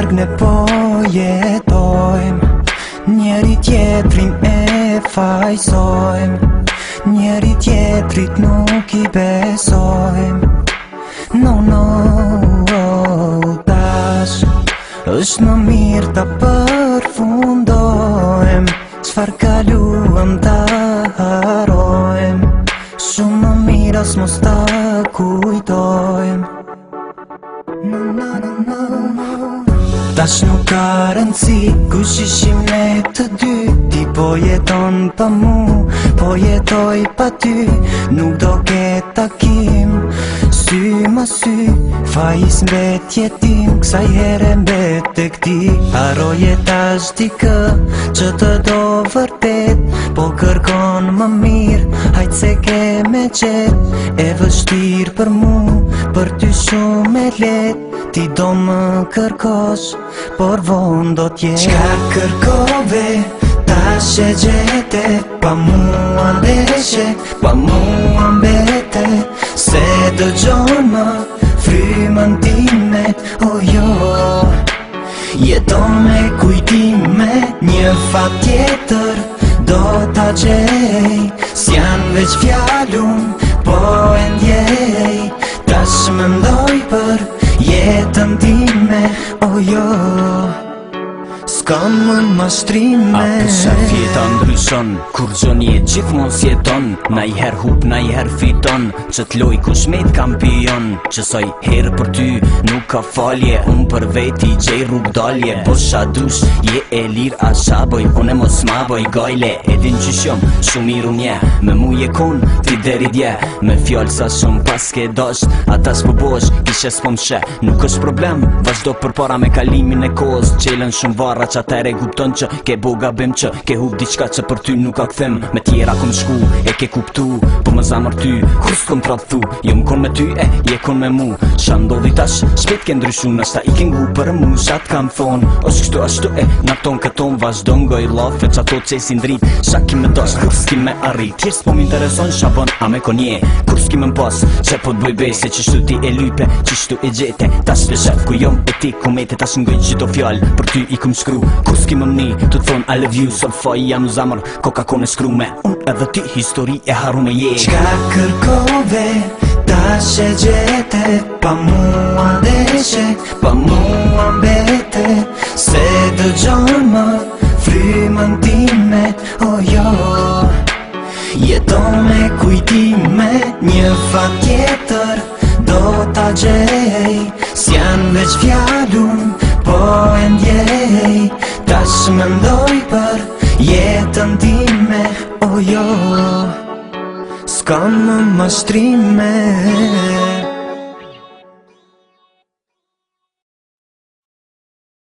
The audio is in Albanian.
larg ne po jetojmë, njeri tjetrin e fajsojmë, njeri tjetrit nuk I besojmë. No, tash është më mirë ta përfundojmë, çfarë kaluam ta harojmë, shumë më mirë as mos ta kujtojmë. Tash nuk ka rëndësi kush ishim ne të dy, ti po jeton pa mu, po jetoj pa ty, nuk do ke takim sy ma sy, fajis mbet jetim, kësaj here mbet tek ti. Haroje tash ti kë që të do vërtet, po kërkon më mirë, hajt se ke me qet, e vështirë për mu, për ty shumë e let, ti do më kërkosh, por vonë do t'jetë. Çka kërkove, tash e gjete, pa mua ndeshe, pa mua mbete, se dëgjon më frymën time, jo, jeton me kujtime, një fat tjetër do t'a gjej, s'jan veç fjallun, po e ndjej, tash mendoj për jetën time, jo, s'kam më mashtrime. Apo sa fjeta ndryshon, kur gjon jetë gjithmon s'jeton, na I her hup, na I her fiton, që t'loj kush me t'kampion, që soj herë për ty, nuk ka falje, unë për veti gjej rrug dalje, po sha dush, je e lir a shaboj, unë e mos ma boj gajle, edin qyshjom, shumë I rumje, me mu je kon, ti deri dje, me fjallë sa shumë pas ke dasht, ata s'po bosh, kishe s'po mshe, nuk është problem, vazhdo për para me kalimin e kohës, qelen shumë varra që atere kupton që ke bo gabim që ke hup diçka që për ty nuk ka këthim, me tjera kom shku, e ke kuptu, po më zamër ty, kur s'kom tradhthu, jo m'kon me ty, je kon me mu, qa ndodhi tash, shpet ke ndryshu, nashta I ke ngu për mu, shat kam thon, është kështu ashtu na ton këton, vazhdo ngoj lafe, që ato që si ndrit, sha ki me dash, kur s'ki me arrit, tjerë s'po m'intereson, shabon, a me konje, kur s'ki me m'pas, që po t'boj bese, qishtu ti e lype, qishtu e gjete, tash le shef, ku jom e ti komete, tash ngoj qito fjall, për ty I kum shkru, kur s'ki më mni, të thon I love you, sot faj jam në zamër, koka kone shkru me, unë edhe ti histori e haru me je. Çka kërkove, tash e gjete, pa mua ndeshe, pa mua mbete, se dëgjon më frymën time, jo, jeton me kujtime, një fat tjetër do t'a gjej, s'jan veç fjallun, po e ndjej, tash mendoj për jetën time, jo, s'kam më mashtrime.